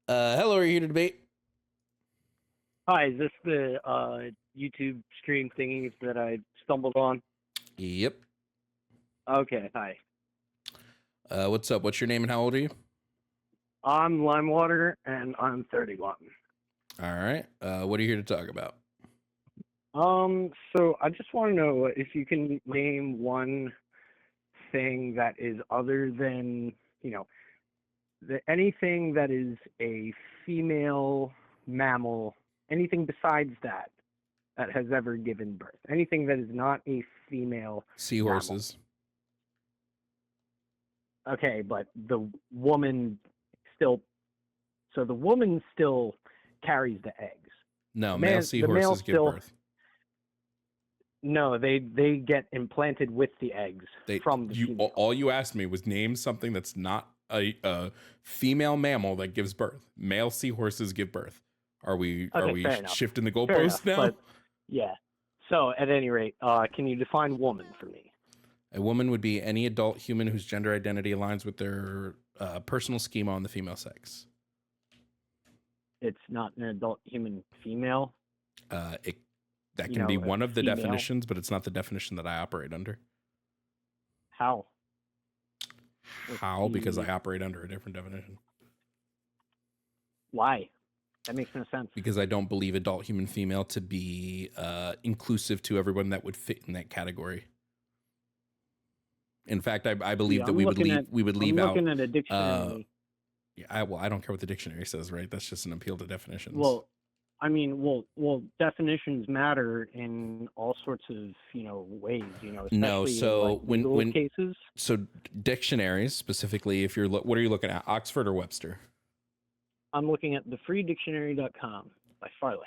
Hello, are you here to debate? Hi, is this the YouTube stream thingy that I stumbled on? Yep. Okay, hi. What's up? What's your name and how old are you? I'm Limewater, and I'm 31. All right. What are you here to talk about? So I just want to know if you can name one thing that is other than, anything that is a female mammal, anything besides that has ever given birth. Anything that is not a female Seahorses. mammal. Okay, but the woman still carries the eggs. No, male seahorses give birth. No, they get implanted with the eggs from the female. All you asked me was name something that's not a female mammal that gives birth. Male seahorses give birth. Are we shifting the goalposts now? But, yeah. So at any rate, can you define woman for me? A woman would be any adult human whose gender identity aligns with their personal schema on the female sex. It's not an adult human female? That can be one of the definitions, but it's not the definition that I operate under. How? How? Because I operate under a different definition. Why? That makes no sense. Because I don't believe adult human female to be inclusive to everyone that would fit in that category. In fact, I believe that we would leave out. I'm looking at a dictionary. I don't care what the dictionary says, right? That's just an appeal to definitions. Well, I mean, definitions matter in all sorts of, ways, especially in legal cases. So dictionaries, specifically, what are you looking at, Oxford or Webster? I'm looking at thefreedictionary.com by Farlex.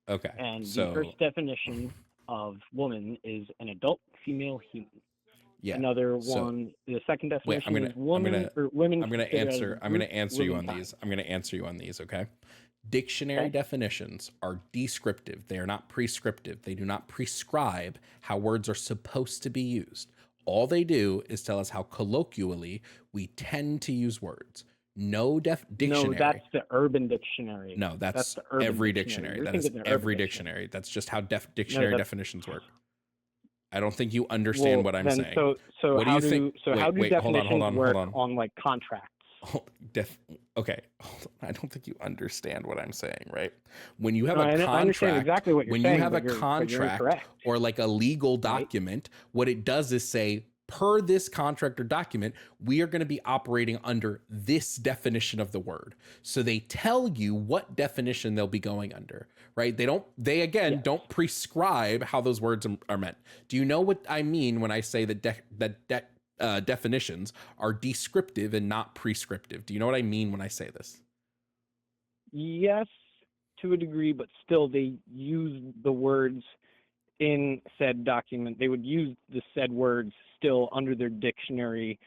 Okay. And the first definition of woman is an adult female human. Yeah. Another one. The second definition is woman or women. I'm going to answer you on these. I'm going to answer you on these. Okay. Dictionary definitions are descriptive. They are not prescriptive. They do not prescribe how words are supposed to be used. All they do is tell us how colloquially we tend to use words. No dictionary. No, that's the Urban Dictionary. No, that's every dictionary. That is every dictionary. That's just how dictionary definitions work. I don't think you understand what I'm saying. So what how do you think? How do definitions work on like contracts? Okay, I don't think you understand what I'm saying, right? When you have a contract, I understand exactly what you're saying. When you have a contract or like a legal document, what it does is say, per this contract or document, we are going to be operating under this definition of the word. So they tell you what definition they'll be going under, right? They don't prescribe how those words are meant. Do you know what I mean when I say that definitions are descriptive and not prescriptive? Do you know what I mean when I say this? Yes, to a degree, but still they use the words in said document. They would use the said words still under their dictionary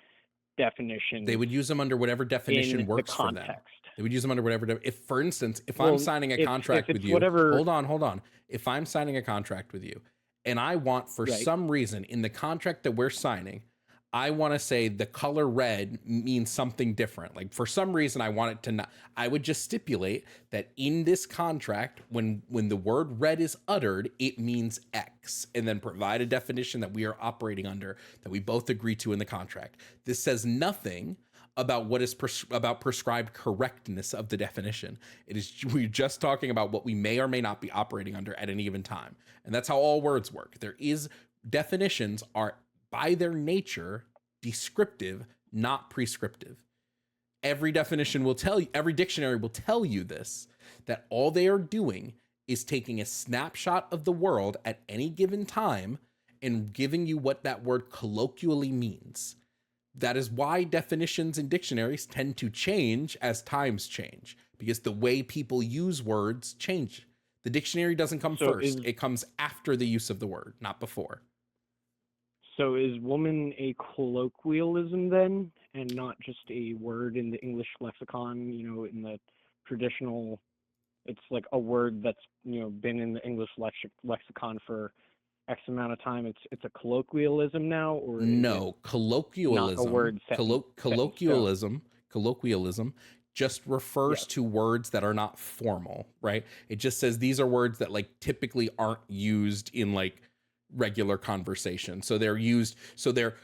definition. They would use them under whatever definition works for them. They would use them under whatever. For instance, if I'm signing a contract with you, hold on. If I'm signing a contract with you and I want for some reason in the contract that we're signing, I want to say the color red means something different. Like for some reason, I want it to not. I would just stipulate that in this contract, when the word red is uttered, it means X, and then provide a definition that we are operating under that we both agree to in the contract. This says nothing about what is about prescribed correctness of the definition. We're just talking about what we may or may not be operating under at any given time, and that's how all words work. Definitions are by their nature descriptive, not prescriptive. Every dictionary will tell you this, that all they are doing is taking a snapshot of the world at any given time and giving you what that word colloquially means. That is why definitions in dictionaries tend to change as times change, because the way people use words change. The dictionary doesn't come first. It comes after the use of the word, not before. So is woman a colloquialism then, and not just a word in the English lexicon, in the traditional, it's like a word that's, been in the English lexicon for X amount of time, it's a colloquialism now, or no, colloquialism. Not a word Colloquialism just refers to words that are not formal, right? It just says these are words that like typically aren't used in like regular conversation. So their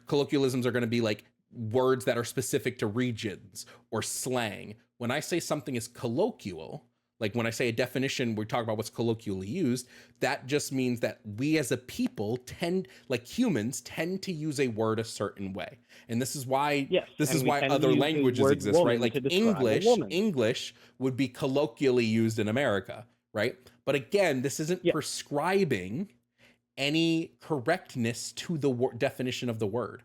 colloquialisms are going to be like words that are specific to regions or slang. When I say something is colloquial, like when I say a definition, we talk about what's colloquially used, that just means that we as a people humans tend to use a word a certain way. And this is why other languages exist, right? Like English would be colloquially used in America, right? But again, this isn't prescribing any correctness to the definition of the word,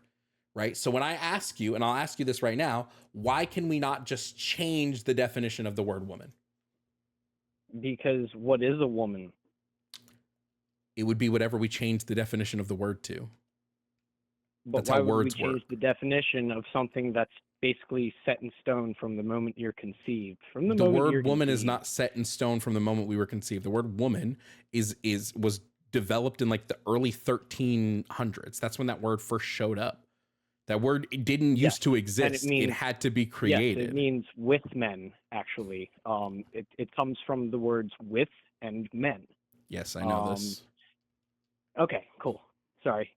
right? So when I ask you, and I'll ask you this right now, why can we not just change the definition of the word woman? Because what is a woman? It would be whatever we change the definition of the word to. But why would we change the definition of something that's basically set in stone from the moment you're conceived? The word woman is not set in stone from the moment we were conceived. The word woman was developed in like the early 1300s. That's when that word first showed up. That word didn't used to exist. It had to be created. Yes, it means with men, actually. It comes from the words with and men. Yes, I know this. Okay, cool. Sorry.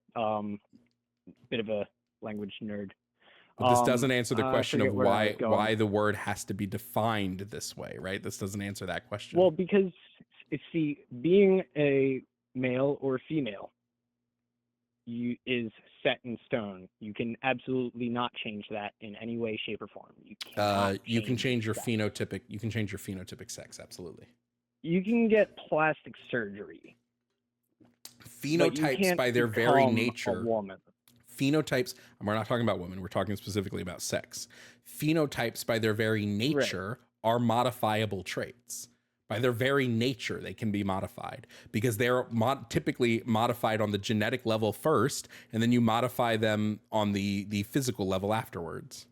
Bit of a language nerd. But this doesn't answer the question of why the word has to be defined this way, right? This doesn't answer that question. Well, because, being a male or female is set in stone. You can absolutely not change that in any way, shape, or form. You can change your phenotypic. You can change your phenotypic sex. Absolutely. You can get plastic surgery. Phenotypes, by their very nature, a woman. Phenotypes. And we're not talking about women. We're talking specifically about sex. Phenotypes, by their very nature, are modifiable traits. By their very nature, they can be modified because they're typically modified on the genetic level first, and then you modify them on the physical level afterwards.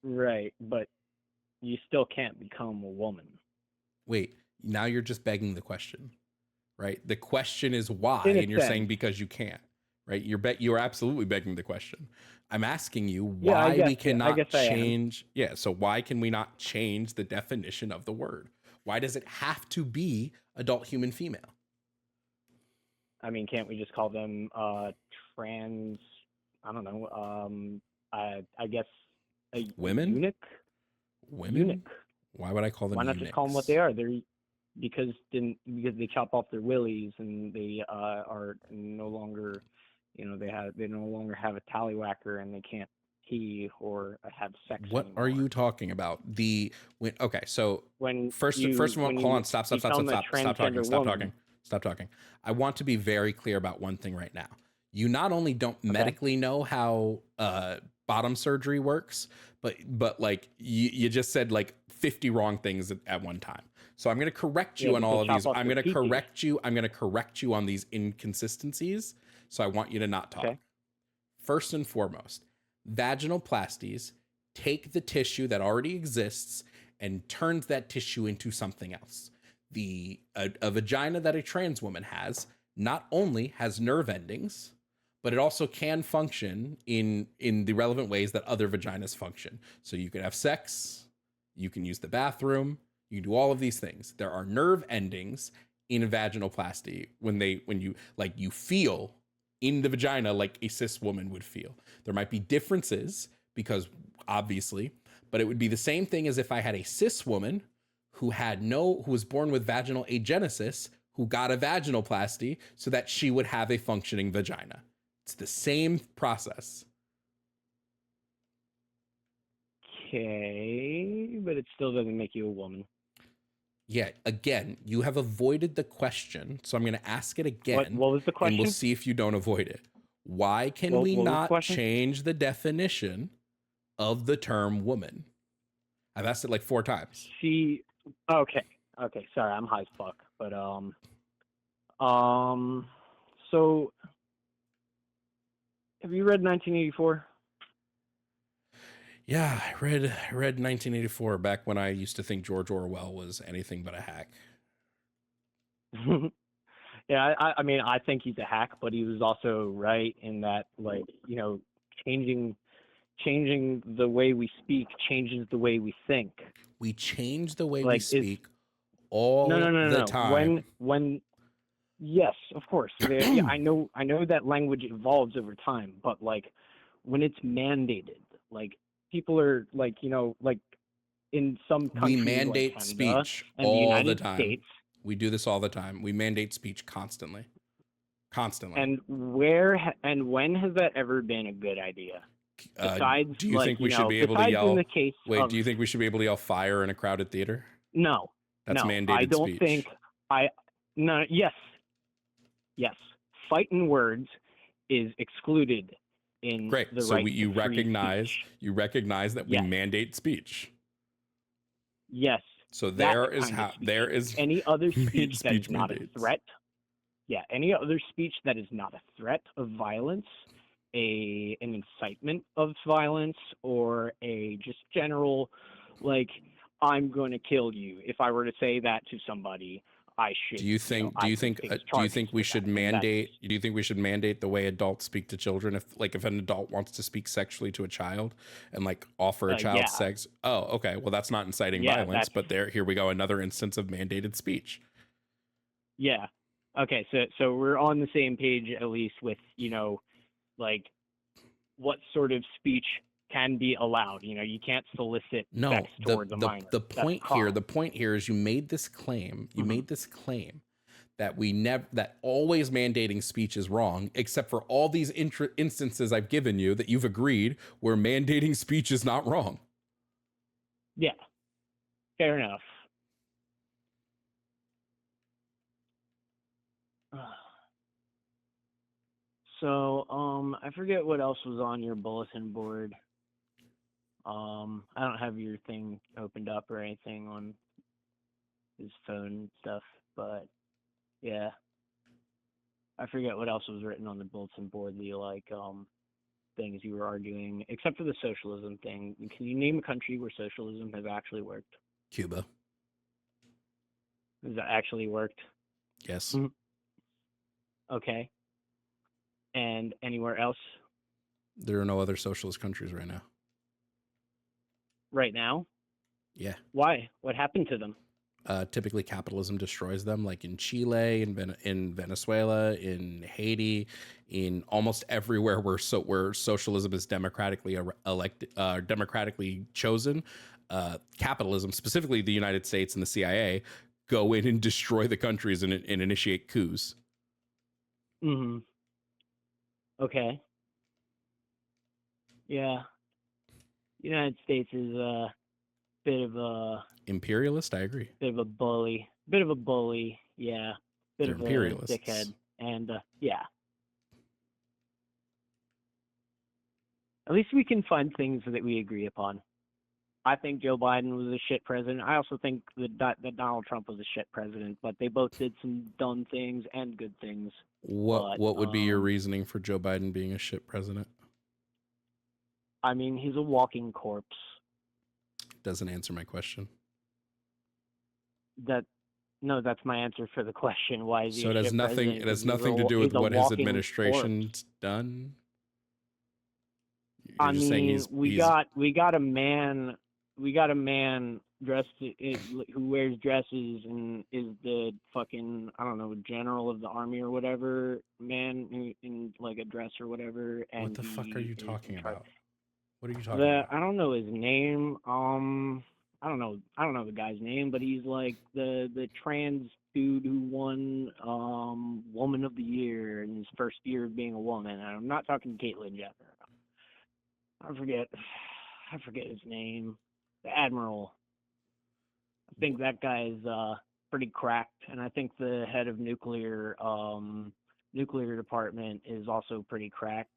Right, but you still can't become a woman. Wait, now you're just begging the question, right? The question is why, and you're saying because you can't, right? You're absolutely begging the question. I'm asking you why we cannot change. Yeah. So why can we not change the definition of the word? Why does it have to be adult human female? I mean, can't we just call them trans? I don't know. I guess women. Eunuch. Women. Eunuch. Why would I call them? Why not eunuchs? Just call them what they are? They're because they chop off their willies and they are no longer. They no longer have a tallywhacker and they can't pee or have sex. What anymore. Are you talking about? So first of all, hold on, stop talking. I want to be very clear about one thing right now. You not only don't medically know how bottom surgery works, but like you just said like 50 wrong things at one time. So I'm going to correct you on all of these. I'm going to correct you. I'm going to correct you on these inconsistencies. So I want you to not talk. Okay. First and foremost, vaginoplasties take the tissue that already exists and turns that tissue into something else. A vagina that a trans woman has not only has nerve endings, but it also can function in the relevant ways that other vaginas function. So you can have sex, you can use the bathroom, you can do all of these things. There are nerve endings in a vaginoplasty when you feel in the vagina like a cis woman would feel. There might be differences because obviously, but it would be the same thing as if I had a cis woman who was born with vaginal agenesis, who got a vaginoplasty so that she would have a functioning vagina. It's the same process. Okay, but it still doesn't make you a woman. Yeah, again, you have avoided the question, so I'm going to ask it again. What was the question? And we'll see if you don't avoid it. Why can we not change the definition of the term woman? I've asked it like 4 times. Okay. Sorry, I'm high as fuck. But so have you read 1984? Yeah, I read 1984 back when I used to think George Orwell was anything but a hack. Yeah, I mean, I think he's a hack, but he was also right in that, like, changing the way we speak changes the way we think. We change the way we speak all the time. When yes, of course. Yeah, I know that language evolves over time, but like when it's mandated, like people are like, like in some countries, we mandate like Canada speech and all the United the time. States. We do this all the time. We mandate speech constantly. And when has that ever been a good idea? Besides, do you think we should be able to yell? In the case do you think we should be able to yell fire in a crowded theater? No, that's mandated I don't speech. think. Yes. Fighting words is excluded in Great. the So right you to free recognize speech. that we mandate speech. Yes. So there is any other speech that is not a threat. Yeah, any other speech that is not a threat of violence, an incitement of violence, or a just general, like, I'm going to kill you. If I were to say that to somebody, I should. Do you think we should mandate? Do you think we should mandate the way adults speak to children? If an adult wants to speak sexually to a child and like offer a child sex, oh, okay, well that's not inciting violence, but here we go, another instance of mandated speech. Yeah. Okay, so we're on the same page at least with like what sort of speech can be allowed. You can't solicit sex towards a minor. The point here is you made this claim. You made this claim that that always mandating speech is wrong, except for all these instances I've given you that you've agreed where mandating speech is not wrong. Yeah, fair enough. So, I forget what else was on your bulletin board. I don't have your thing opened up or anything on his phone and stuff, but yeah. I forget what else was written on the bulletin board, things you were arguing, except for the socialism thing. Can you name a country where socialism has actually worked? Cuba. Has that actually worked? Yes. Mm-hmm. Okay. And anywhere else? There are no other socialist countries right now. Right now? Yeah. Why? What happened to them? Typically, capitalism destroys them, like in Chile, in Venezuela, in Haiti, in almost everywhere where socialism is democratically democratically chosen. Capitalism, specifically the United States and the CIA, go in and destroy the countries and initiate coups. Mm-hmm. Okay. Yeah. United States is a bit of a imperialist. I agree. Bit of a bully. Yeah. They're imperialists. Dickhead. And yeah. At least we can find things that we agree upon. I think Joe Biden was a shit president. I also think that Donald Trump was a shit president, but they both did some dumb things and good things. What would be your reasoning for Joe Biden being a shit president? I mean, he's a walking corpse. Doesn't answer my question. No, that's my answer for the question. Why is he a shit president? It has nothing to do with what his administration's done. I mean, we got a man dressed who wears dresses and is the fucking, I don't know, general of the army or whatever, man in like a dress or whatever. And what the fuck are you talking about? What are you talking about? I don't know his name. I don't know the guy's name, but he's like the trans dude who won Woman of the Year in his first year of being a woman. And I'm not talking Caitlyn Jenner. I forget his name. The Admiral. I think that guy's pretty cracked, and I think the head of nuclear department is also pretty cracked.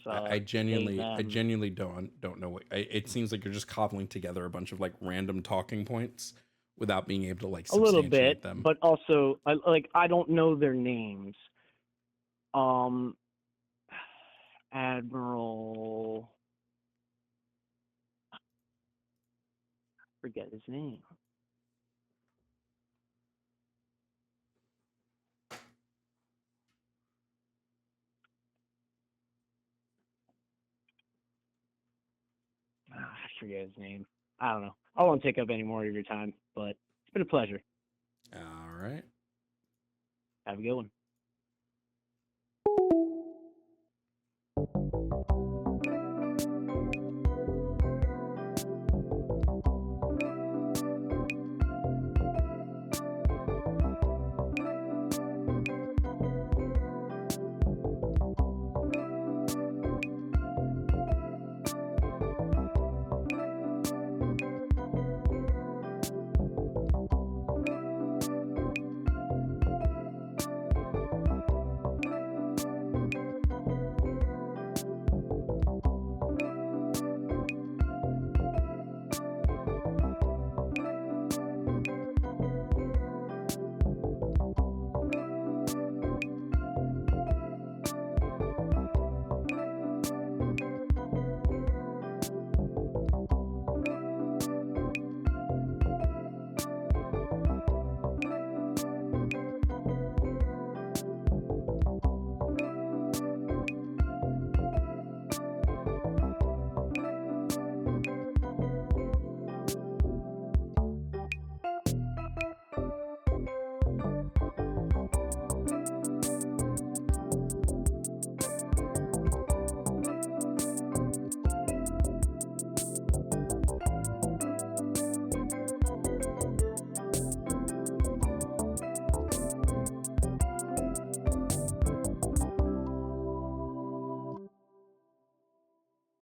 I genuinely don't know what. It seems like you're just cobbling together a bunch of like random talking points without being able to like substantiate a little bit them. But also I don't know their names. Admiral. Forget his name. forget his name. I don't know. I won't take up any more of your time, but it's been a pleasure. All right. Have a good one.